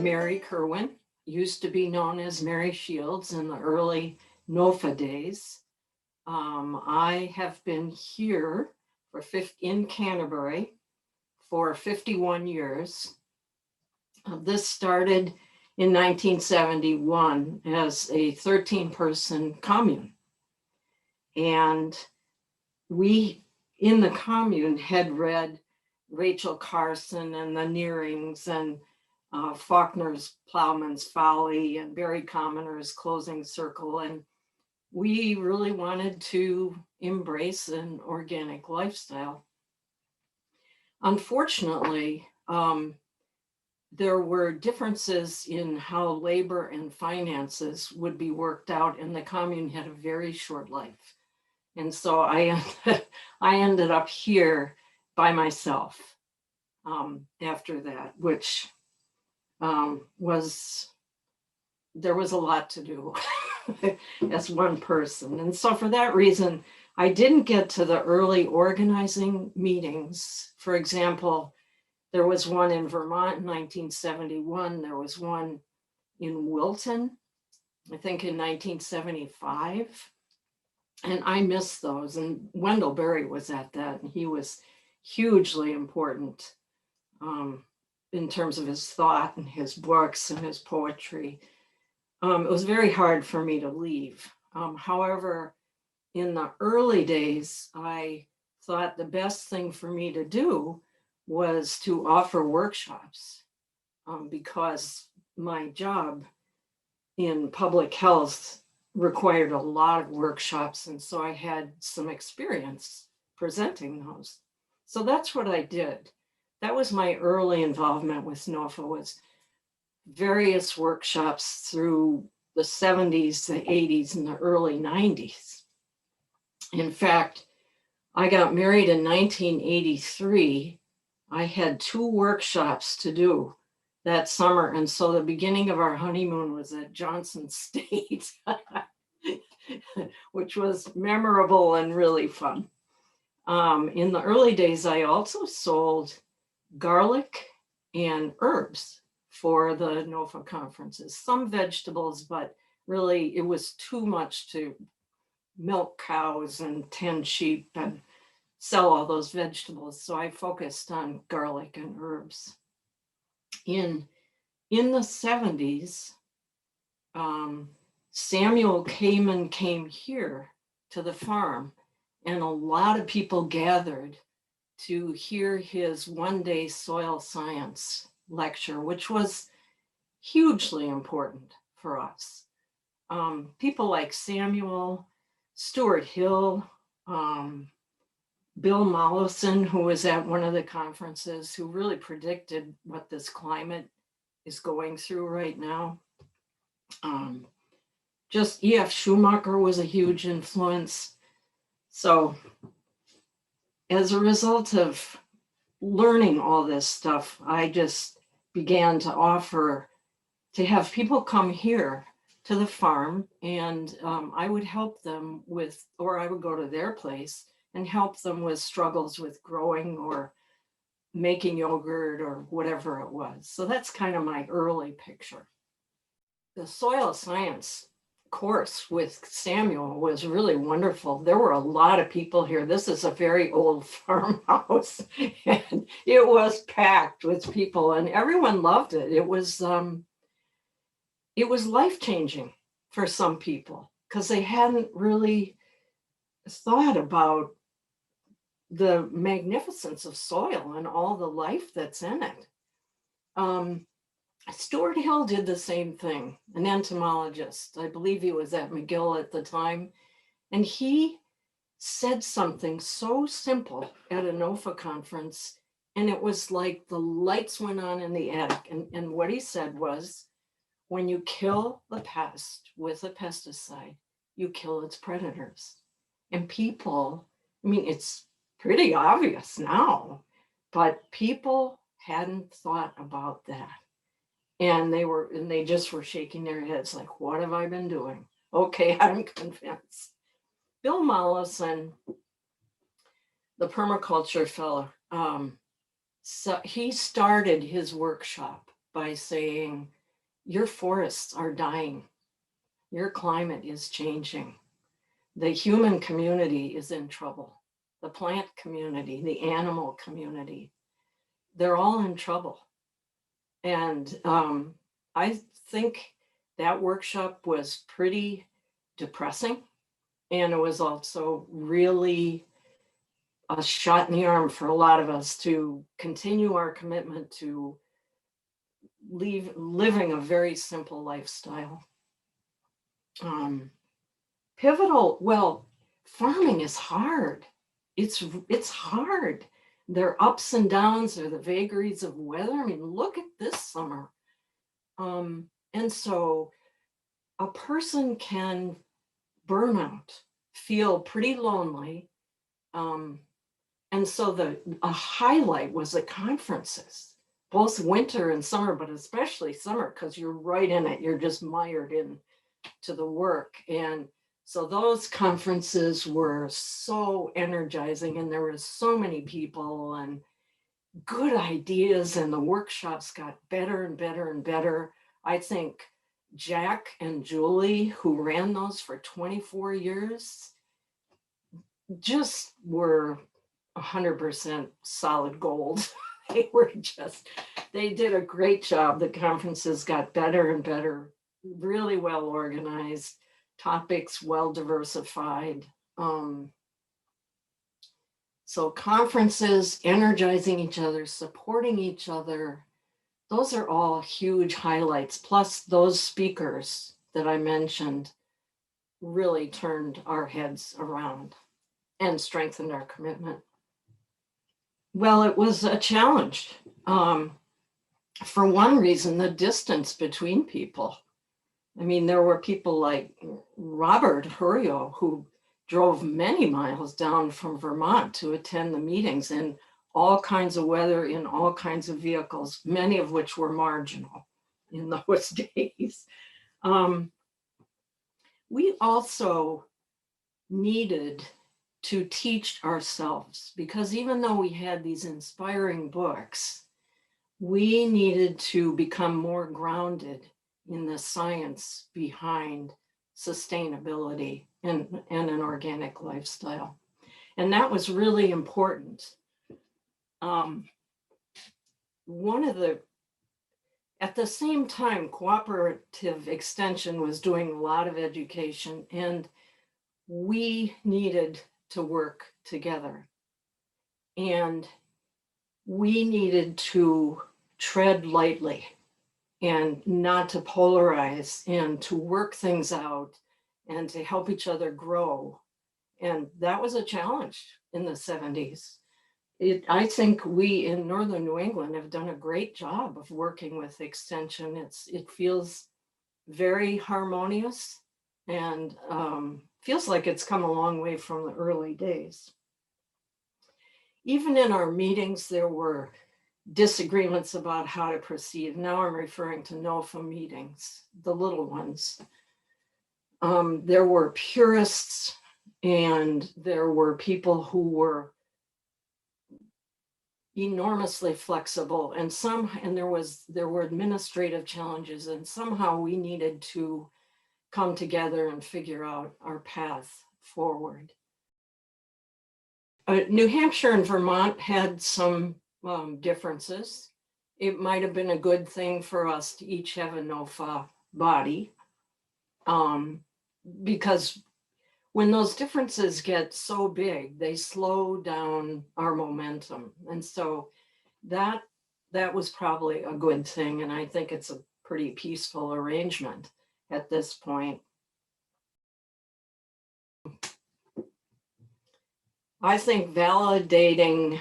Mary Kerwin, used to be known as Mary Shields in the early NOFA days. I have been here in Canterbury for 51 years. This started in 1971 as a 13-person commune. And we, in the commune, had read Rachel Carson and the Nearings and Faulkner's Plowman's Folly and Barry Commoner's Closing Circle. And we really wanted to embrace an organic lifestyle. Unfortunately, there were differences in how labor and finances would be worked out, and the commune had a very short life. And so I ended up here by myself after that, which there was a lot to do as one person. And so for that reason, I didn't get to the early organizing meetings. For example, there was one in Vermont in 1971. There was one in Wilton, I think in 1975. And I missed those. And Wendell Berry was at that, and he was hugely important in terms of his thought and his books and his poetry. It was very hard for me to leave. However, in the early days, I thought the best thing for me to do was to offer workshops because my job in public health required a lot of workshops. And so I had some experience presenting those. So that's what I did. That was my early involvement with NOFA, was various workshops through the 70s, the 80s, and the early 90s. In fact, I got married in 1983. I had 2 workshops to do that summer. And so the beginning of our honeymoon was at Johnson State, which was memorable and really fun. In the early days, I also sold garlic and herbs for the NOFA conferences, some vegetables, but really it was too much to milk cows and tend sheep and sell all those vegetables. So I focused on garlic and herbs. In the 70s, Samuel Kaymen came here to the farm, and a lot of people gathered to hear his one-day soil science lecture, which was hugely important for us. People like Samuel, Stuart Hill, Bill Mollison, who was at one of the conferences, who really predicted what this climate is going through right now. Just E.F. Schumacher was a huge influence. So as a result of learning all this stuff, I just began to offer to have people come here to the farm, and I would help them with, or I would go to their place and help them with struggles with growing or making yogurt or whatever it was. So that's kind of my early picture. The soil science course with Samuel was really wonderful. There were a lot of people here. This is a very old farmhouse, and it was packed with people, and everyone loved it. It was life-changing for some people because they hadn't really thought about the magnificence of soil and all the life that's in it. Stuart Hill did the same thing, an entomologist. I believe he was at McGill at the time. And he said something so simple at a NOFA conference, and it was like the lights went on in the attic. And what he said was, when you kill the pest with a pesticide, you kill its predators. And people, I mean, it's pretty obvious now, but people hadn't thought about that. And they just were shaking their heads like, what have I been doing? Okay, I'm convinced. Bill Mollison, the permaculture fellow, so he started his workshop by saying, your forests are dying. Your climate is changing. The human community is in trouble. The plant community, the animal community, they're all in trouble. And I think that workshop was pretty depressing. And it was also really a shot in the arm for a lot of us to continue our commitment to living a very simple lifestyle. Pivotal, well, farming is hard. It's hard. There are ups and downs, there are the vagaries of weather. I mean, look at this summer. And so a person can burn out, feel pretty lonely. And so a highlight was the conferences, both winter and summer, but especially summer, because you're right in it. You're just mired in to the work. And so those conferences were so energizing, and there were so many people and good ideas, and the workshops got better and better and better. I think Jack and Julie, who ran those for 24 years, just were 100% solid gold. They did a great job. The conferences got better and better, really well organized, topics well diversified. So conferences, energizing each other, supporting each other, those are all huge highlights. Plus those speakers that I mentioned really turned our heads around and strengthened our commitment. Well, it was a challenge. For one reason, the distance between people. I mean, there were people like Robert Hurrio, who drove many miles down from Vermont to attend the meetings in all kinds of weather, in all kinds of vehicles, many of which were marginal in those days. We also needed to teach ourselves, because even though we had these inspiring books, we needed to become more grounded in the science behind sustainability and an organic lifestyle. And that was really important. At the same time, cooperative extension was doing a lot of education, and we needed to work together. And we needed to tread lightly and not to polarize, and to work things out and to help each other grow. And that was a challenge in the 70s. I think we in Northern New England have done a great job of working with extension. It feels very harmonious, and feels like it's come a long way from the early days. Even in our meetings, there were disagreements about how to proceed. Now I'm referring to NOFA meetings, the little ones. There were purists, and there were people who were enormously flexible, and there were administrative challenges, and somehow we needed to come together and figure out our path forward. New Hampshire and Vermont had some differences. It might have been a good thing for us to each have a NOFA body, because when those differences get so big, they slow down our momentum. And so that was probably a good thing. And I think it's a pretty peaceful arrangement at this point. I think validating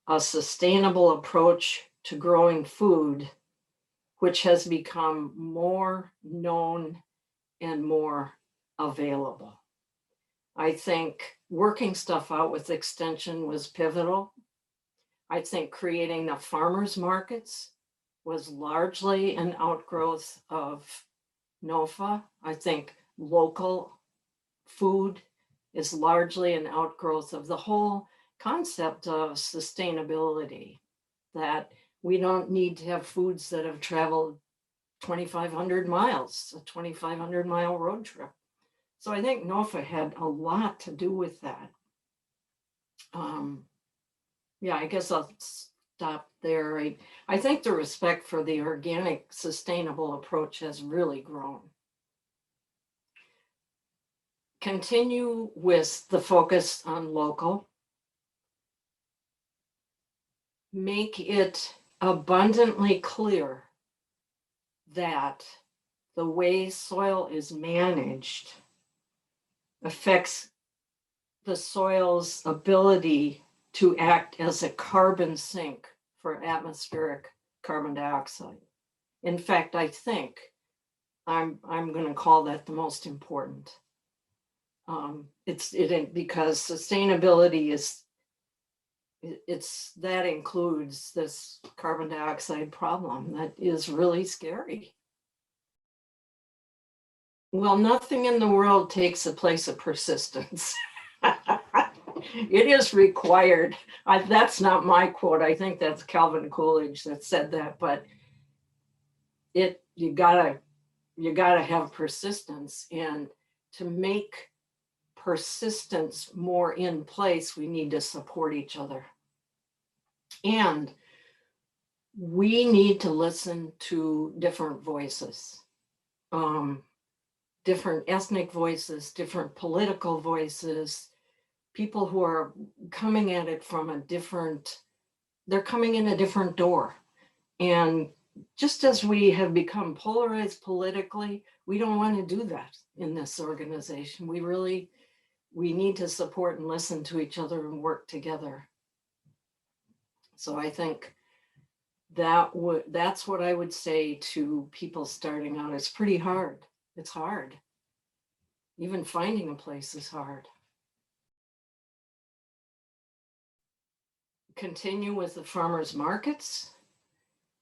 a sustainable approach to growing food, which has become more known and more available. I think working stuff out with extension was pivotal. I think creating the farmers markets was largely an outgrowth of NOFA. I think local food is largely an outgrowth of the whole concept of sustainability, that we don't need to have foods that have traveled 2,500 miles, a 2,500 mile road trip. So I think NOFA had a lot to do with that. Yeah, I guess I'll stop there. I think the respect for the organic, sustainable approach has really grown. Continue with the focus on local. Make it abundantly clear that the way soil is managed affects the soil's ability to act as a carbon sink for atmospheric carbon dioxide. In fact, I think I'm going to call that the most important. Because sustainability that includes this carbon dioxide problem that is really scary. Well, nothing in the world takes the place of persistence. It is required. That's not my quote. I think that's Calvin Coolidge that said that, but you gotta have persistence, and to make persistence more in place, we need to support each other. And we need to listen to different voices, different ethnic voices, different political voices, people who are coming at it from they're coming in a different door. And just as we have become polarized politically, we don't want to do that in this organization. We need to support and listen to each other and work together. So I think that's what I would say to people starting out. It's pretty hard. It's hard. Even finding a place is hard. Continue with the farmers markets.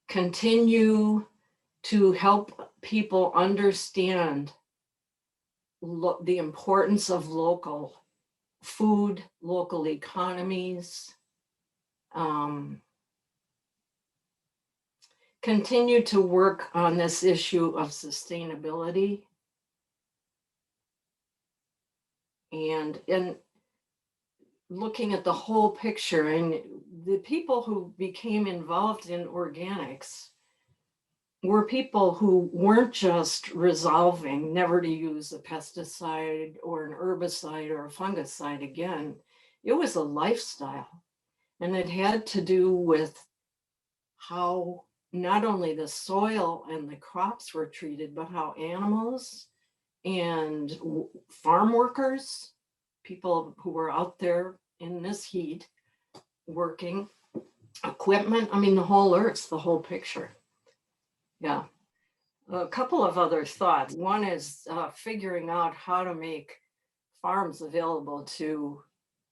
Continue to help people understand the importance of local food, local economies. Continue to work on this issue of sustainability. And looking at the whole picture, and the people who became involved in organics were people who weren't just resolving never to use a pesticide or an herbicide or a fungicide again. It was a lifestyle, and it had to do with how not only the soil and the crops were treated, but how animals and farm workers, people who were out there in this heat working, equipment, the whole earth, the whole picture. Yeah. A couple of other thoughts. One is figuring out how to make farms available to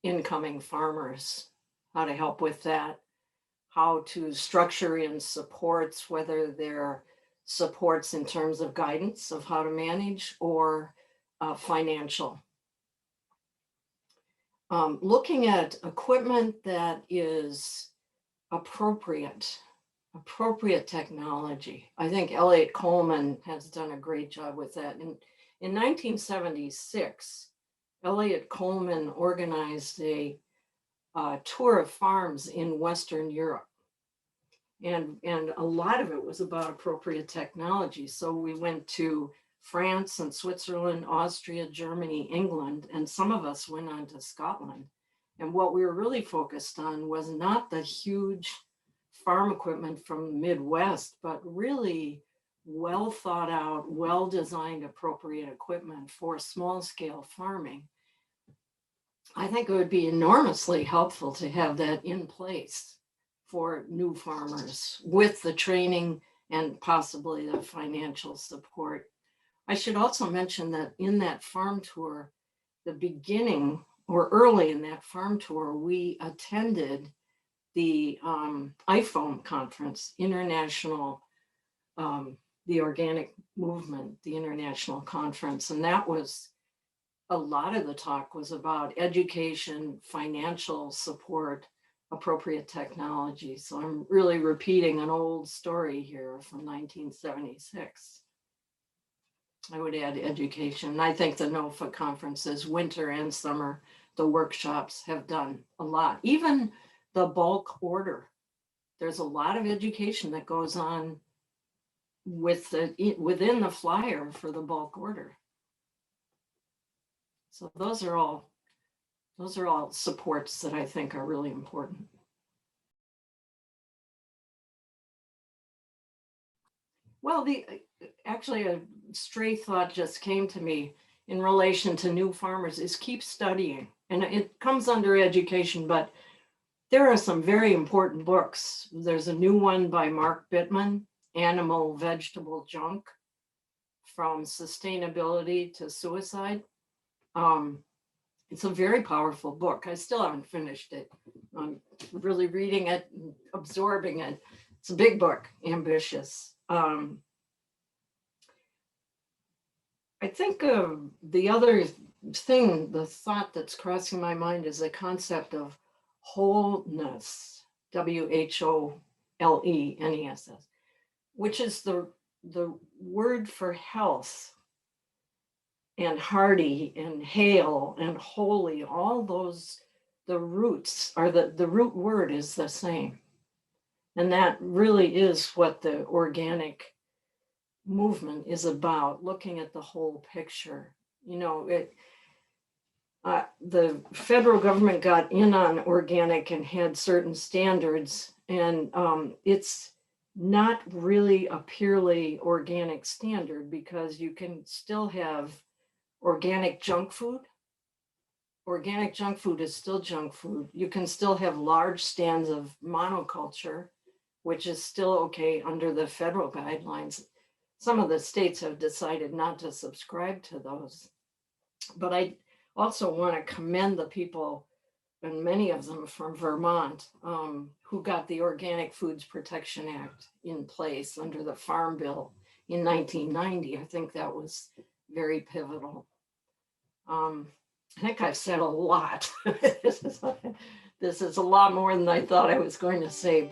incoming farmers, how to help with that, how to structure in supports, whether they're supports in terms of guidance of how to manage or financial. Looking at equipment that is appropriate technology. I think Elliot Coleman has done a great job with that. In 1976, Elliot Coleman organized a tour of farms in Western Europe. And a lot of it was about appropriate technology. So we went to France and Switzerland, Austria, Germany, England, and some of us went on to Scotland. And what we were really focused on was not the huge farm equipment from the Midwest, but really well thought out, well designed, appropriate equipment for small scale farming. I think it would be enormously helpful to have that in place for new farmers with the training and possibly the financial support. I should also mention that in that farm tour, the beginning or early in that farm tour, we attended the IFOAM conference, International, the Organic Movement, the International Conference. And that was, a lot of the talk was about education, financial support, appropriate technology. So I'm really repeating an old story here from 1976. I would add education. I think the NOFA conferences, winter and summer, the workshops have done a lot. Even the bulk order. There's a lot of education that goes on within the flyer for the bulk order. So those are all supports that I think are really important. Well, actually a stray thought just came to me in relation to new farmers is keep studying. And it comes under education, but there are some very important books. There's a new one by Mark Bittman, Animal Vegetable Junk, From Sustainability to Suicide. It's a very powerful book. I still haven't finished it. I'm really reading it, and absorbing it. It's a big book, ambitious. I think the other thing, the thought that's crossing my mind is the concept of wholeness, WHOLENESS, which is the word for health, and hearty and hale and holy. All those, the roots are the root word is the same. And that really is what the organic movement is about, looking at the whole picture. You know, the federal government got in on organic and had certain standards, and it's not really a purely organic standard, because you can still have organic junk food. Organic junk food is still junk food. You can still have large stands of monoculture, which is still okay under the federal guidelines. Some of the states have decided not to subscribe to those. But I also want to commend the people, and many of them from Vermont, who got the Organic Foods Protection Act in place under the Farm Bill in 1990. I think that was very pivotal. I think I've said a lot. This is a lot more than I thought I was going to say.